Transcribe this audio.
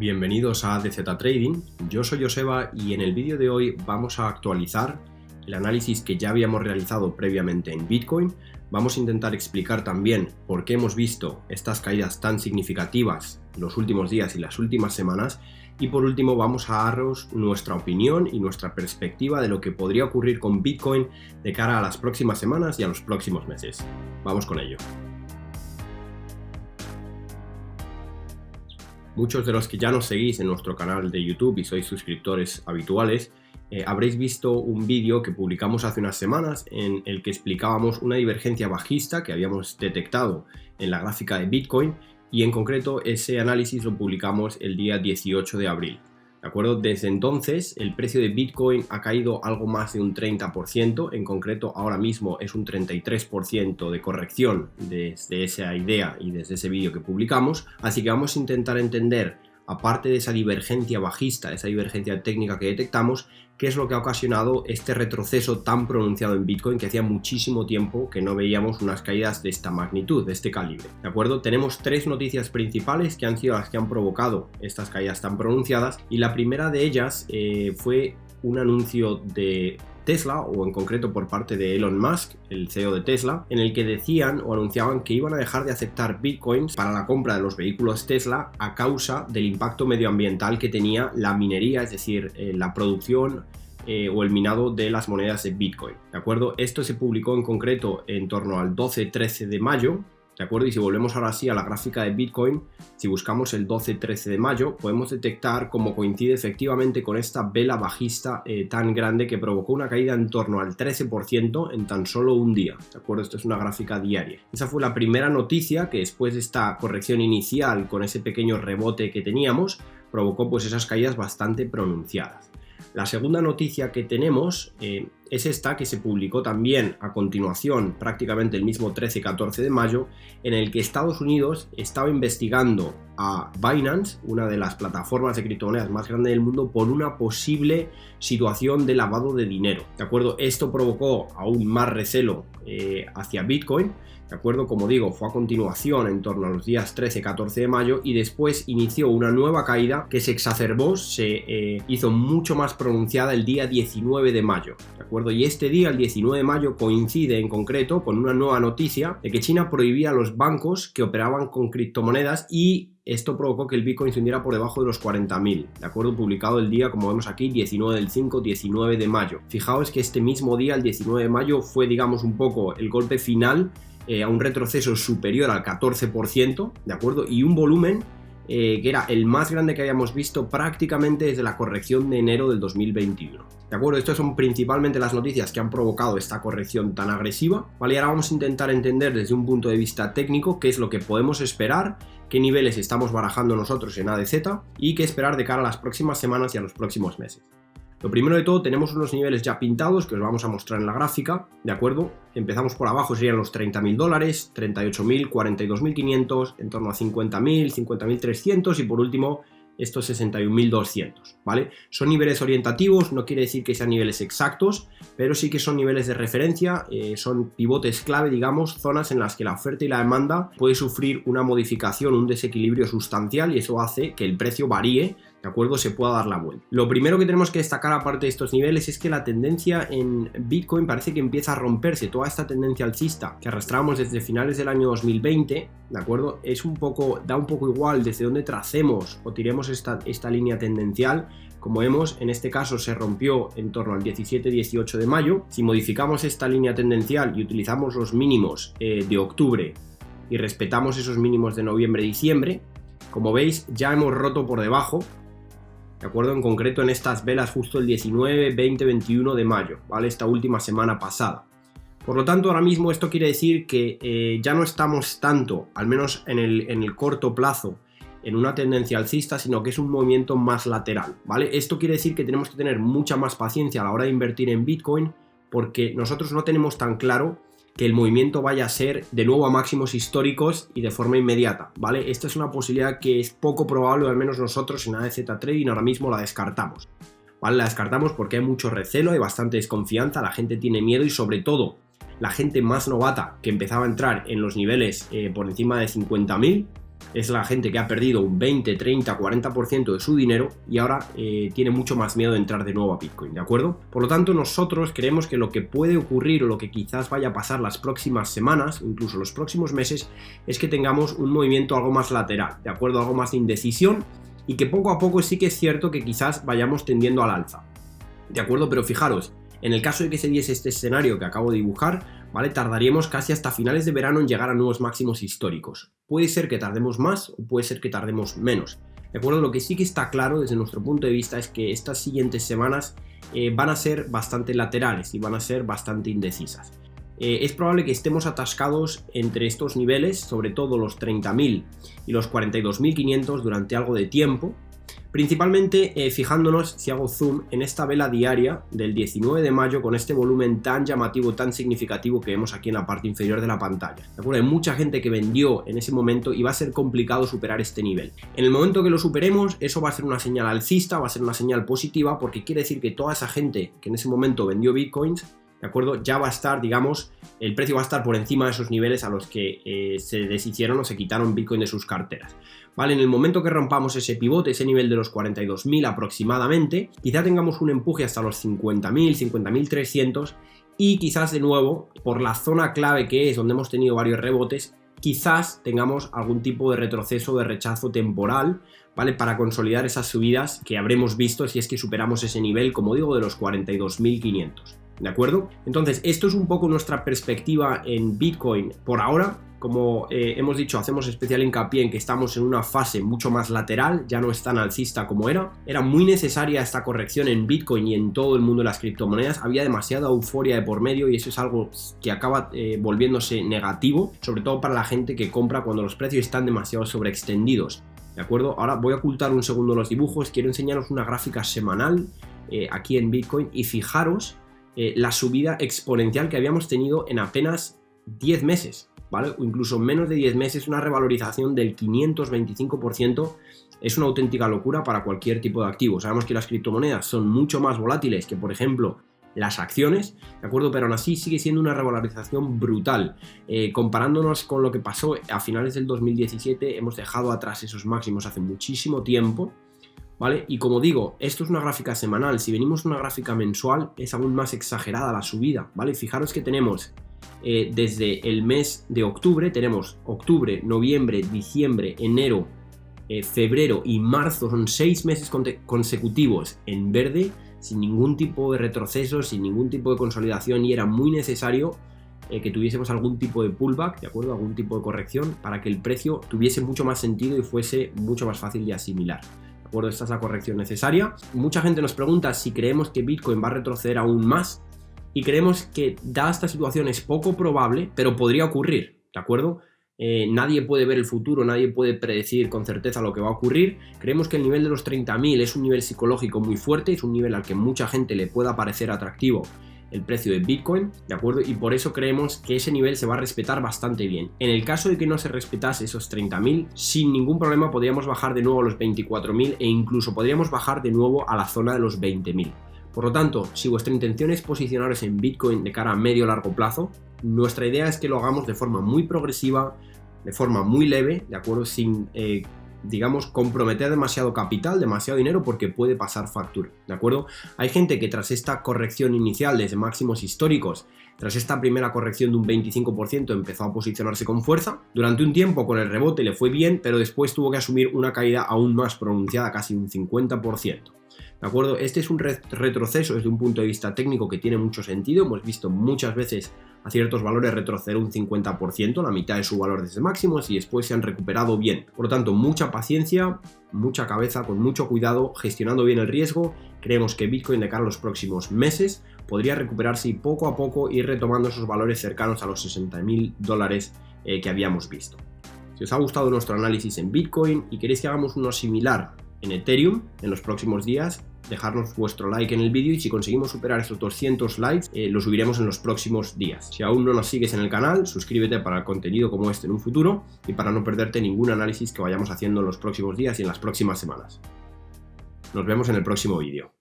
Bienvenidos a DZ Trading, yo soy Joseba y en el vídeo de hoy vamos a actualizar el análisis que ya habíamos realizado previamente en Bitcoin. Vamos a intentar explicar también por qué hemos visto estas caídas tan significativas los últimos días y las últimas semanas. Y por último vamos a daros nuestra opinión y nuestra perspectiva de lo que podría ocurrir con Bitcoin de cara a las próximas semanas y a los próximos meses. Vamos con ello. Muchos de los que ya nos seguís en nuestro canal de YouTube y sois suscriptores habituales, habréis visto un vídeo que publicamos hace unas semanas en el que explicábamos una divergencia bajista que habíamos detectado en la gráfica de Bitcoin y en concreto ese análisis lo publicamos el día 18 de abril. ¿De acuerdo? Desde entonces el precio de Bitcoin ha caído algo más de un 30%, en concreto ahora mismo es un 33% de corrección desde esa idea y desde ese vídeo que publicamos, así que vamos a intentar entender, aparte de esa divergencia bajista, esa divergencia técnica que detectamos, qué es lo que ha ocasionado este retroceso tan pronunciado en Bitcoin que hacía muchísimo tiempo que no veíamos unas caídas de esta magnitud, de este calibre. ¿De acuerdo? Tenemos tres noticias principales que han sido las que han provocado estas caídas tan pronunciadas y la primera de ellas fue un anuncio de Tesla, o en concreto por parte de Elon Musk, el CEO de Tesla, en el que decían o anunciaban que iban a dejar de aceptar bitcoins para la compra de los vehículos Tesla a causa del impacto medioambiental que tenía la minería, es decir, la producción o el minado de las monedas de Bitcoin. ¿De acuerdo? Esto se publicó en concreto en torno al 12-13 de mayo. ¿De acuerdo? Y si volvemos ahora sí a la gráfica de Bitcoin, si buscamos el 12-13 de mayo, podemos detectar cómo coincide efectivamente con esta vela bajista tan grande que provocó una caída en torno al 13% en tan solo un día. ¿De acuerdo? Esto es una gráfica diaria. Esa fue la primera noticia que después de esta corrección inicial con ese pequeño rebote que teníamos, provocó pues esas caídas bastante pronunciadas. La segunda noticia que tenemos es esta que se publicó también a continuación, prácticamente el mismo 13-14 de mayo, en el que Estados Unidos estaba investigando a Binance, una de las plataformas de criptomonedas más grandes del mundo, por una posible situación de lavado de dinero. ¿De acuerdo? Esto provocó aún más recelo hacia Bitcoin. ¿De acuerdo? Como digo, fue a continuación en torno a los días 13-14 de mayo y después inició una nueva caída que se exacerbó, se hizo mucho más pronunciada el día 19 de mayo. ¿De acuerdo? Y este día, el 19 de mayo, coincide en concreto con una nueva noticia de que China prohibía a los bancos que operaban con criptomonedas y esto provocó que el Bitcoin se hundiera por debajo de los 40.000, ¿de acuerdo? Publicado el día, como vemos aquí, 19 del 5, 19 de mayo. Fijaos que este mismo día, el 19 de mayo, fue, digamos, un poco el golpe final a un retroceso superior al 14%, ¿de acuerdo? Y un volumen que era el más grande que habíamos visto prácticamente desde la corrección de enero del 2021. ¿De acuerdo? Estas son principalmente las noticias que han provocado esta corrección tan agresiva, ¿vale? Y ahora vamos a intentar entender desde un punto de vista técnico qué es lo que podemos esperar, qué niveles estamos barajando nosotros en ADZ y qué esperar de cara a las próximas semanas y a los próximos meses. Lo primero de todo, tenemos unos niveles ya pintados que os vamos a mostrar en la gráfica, ¿de acuerdo? Empezamos por abajo, serían los $30.000, 38.000, 42.500, en torno a 50.000, 50.300 y por último estos 61.200, ¿vale? Son niveles orientativos, no quiere decir que sean niveles exactos, pero sí que son niveles de referencia, son pivotes clave, digamos, zonas en las que la oferta y la demanda puede sufrir una modificación, un desequilibrio sustancial y eso hace que el precio varíe, ¿de acuerdo? Se pueda dar la vuelta. Lo primero que tenemos que destacar aparte de estos niveles es que la tendencia en Bitcoin parece que empieza a romperse. Toda esta tendencia alcista que arrastramos desde finales del año 2020, ¿de acuerdo? Da un poco igual desde dónde tracemos o tiremos esta línea tendencial. Como vemos, en este caso se rompió en torno al 17-18 de mayo. Si modificamos esta línea tendencial y utilizamos los mínimos de octubre y respetamos esos mínimos de noviembre-diciembre, como veis ya hemos roto por debajo, ¿de acuerdo? En concreto en estas velas justo el 19, 20, 21 de mayo, ¿vale? Esta última semana pasada. Por lo tanto, ahora mismo esto quiere decir que ya no estamos tanto, al menos en el corto plazo, en una tendencia alcista, sino que es un movimiento más lateral, ¿vale? Esto quiere decir que tenemos que tener mucha más paciencia a la hora de invertir en Bitcoin porque nosotros no tenemos tan claro que el movimiento vaya a ser de nuevo a máximos históricos y de forma inmediata, ¿vale? Esta es una posibilidad que es poco probable, al menos nosotros en ADZ Trading ahora mismo la descartamos, ¿vale? La descartamos porque hay mucho recelo, hay bastante desconfianza, la gente tiene miedo y sobre todo la gente más novata que empezaba a entrar en los niveles por encima de 50.000, Es la gente que ha perdido un 20, 30, 40% de su dinero y ahora tiene mucho más miedo de entrar de nuevo a Bitcoin, ¿de acuerdo? Por lo tanto, nosotros creemos que lo que puede ocurrir o lo que quizás vaya a pasar las próximas semanas, incluso los próximos meses, es que tengamos un movimiento algo más lateral, ¿de acuerdo? Algo más de indecisión y que poco a poco sí que es cierto que quizás vayamos tendiendo al alza, ¿de acuerdo? Pero fijaros, en el caso de que se diese este escenario que acabo de dibujar, ¿vale? Tardaríamos casi hasta finales de verano en llegar a nuevos máximos históricos. Puede ser que tardemos más o puede ser que tardemos menos. ¿De acuerdo? Lo que sí que está claro desde nuestro punto de vista es que estas siguientes semanas van a ser bastante laterales y van a ser bastante indecisas. Es probable que estemos atascados entre estos niveles, sobre todo los 30.000 y los 42.500 durante algo de tiempo. Principalmente fijándonos, si hago zoom, en esta vela diaria del 19 de mayo con este volumen tan llamativo, tan significativo que vemos aquí en la parte inferior de la pantalla. ¿De acuerdo? Hay mucha gente que vendió en ese momento y va a ser complicado superar este nivel. En el momento que lo superemos, eso va a ser una señal alcista, va a ser una señal positiva, porque quiere decir que toda esa gente que en ese momento vendió bitcoins, ¿de acuerdo? Ya va a estar, digamos, el precio va a estar por encima de esos niveles a los que se deshicieron o se quitaron Bitcoin de sus carteras. ¿Vale? En el momento que rompamos ese pivote, ese nivel de los 42.000 aproximadamente, quizá tengamos un empuje hasta los 50.000, 50.300 y quizás de nuevo, por la zona clave que es donde hemos tenido varios rebotes, quizás tengamos algún tipo de retroceso, de rechazo temporal, ¿vale? Para consolidar esas subidas que habremos visto si es que superamos ese nivel, como digo, de los 42.500. ¿De acuerdo? Entonces, esto es un poco nuestra perspectiva en Bitcoin por ahora. Como hemos dicho, hacemos especial hincapié en que estamos en una fase mucho más lateral, ya no es tan alcista como era. Era muy necesaria esta corrección en Bitcoin y en todo el mundo de las criptomonedas. Había demasiada euforia de por medio y eso es algo que acaba volviéndose negativo, sobre todo para la gente que compra cuando los precios están demasiado sobreextendidos. ¿De acuerdo? Ahora voy a ocultar un segundo los dibujos. Quiero enseñaros una gráfica semanal aquí en Bitcoin y fijaros la subida exponencial que habíamos tenido en apenas 10 meses, ¿vale? O incluso menos de 10 meses, una revalorización del 525%. Es una auténtica locura para cualquier tipo de activo. Sabemos que las criptomonedas son mucho más volátiles que, por ejemplo, las acciones, ¿de acuerdo? Pero aún así sigue siendo una revalorización brutal. Comparándonos con lo que pasó a finales del 2017, hemos dejado atrás esos máximos hace muchísimo tiempo, ¿vale? Y como digo, esto es una gráfica semanal. Si venimos a una gráfica mensual, es aún más exagerada la subida, ¿vale? Fijaros que tenemos desde el mes de octubre, tenemos octubre, noviembre, diciembre, enero, febrero y marzo, son 6 meses consecutivos en verde, sin ningún tipo de retroceso, sin ningún tipo de consolidación, y era muy necesario que tuviésemos algún tipo de pullback, ¿de acuerdo? Algún tipo de corrección para que el precio tuviese mucho más sentido y fuese mucho más fácil de asimilar. ¿De acuerdo? Esta es la corrección necesaria. Mucha gente nos pregunta si creemos que Bitcoin va a retroceder aún más, y creemos que, dada esta situación, es poco probable, pero podría ocurrir, ¿de acuerdo? Nadie puede ver el futuro, nadie puede predecir con certeza lo que va a ocurrir. Creemos que el nivel de los 30.000 es un nivel psicológico muy fuerte, es un nivel al que mucha gente le pueda parecer atractivo el precio de Bitcoin, ¿de acuerdo? Y por eso creemos que ese nivel se va a respetar bastante bien. En el caso de que no se respetase esos 30.000, sin ningún problema podríamos bajar de nuevo a los 24.000 e incluso podríamos bajar de nuevo a la zona de los 20.000. Por lo tanto, si vuestra intención es posicionaros en Bitcoin de cara a medio o largo plazo, nuestra idea es que lo hagamos de forma muy progresiva, de forma muy leve, ¿de acuerdo? Sin, digamos, comprometer demasiado capital, demasiado dinero, porque puede pasar factura, ¿de acuerdo? Hay gente que tras esta corrección inicial desde máximos históricos, tras esta primera corrección de un 25%, empezó a posicionarse con fuerza. Durante un tiempo con el rebote le fue bien, pero después tuvo que asumir una caída aún más pronunciada, casi un 50%. ¿De acuerdo? Este es un retroceso desde un punto de vista técnico que tiene mucho sentido. Hemos visto muchas veces a ciertos valores retroceder un 50%, la mitad de su valor desde máximos, y después se han recuperado bien. Por lo tanto, mucha paciencia, mucha cabeza, con mucho cuidado, gestionando bien el riesgo. Creemos que Bitcoin de cara a los próximos meses podría recuperarse y poco a poco ir retomando esos valores cercanos a los $60.000 que habíamos visto. Si os ha gustado nuestro análisis en Bitcoin y queréis que hagamos uno similar en Ethereum en los próximos días, dejarnos vuestro like en el vídeo, y si conseguimos superar esos 200 likes, lo subiremos en los próximos días. Si aún no nos sigues en el canal, suscríbete para contenido como este en un futuro y para no perderte ningún análisis que vayamos haciendo en los próximos días y en las próximas semanas. Nos vemos en el próximo vídeo.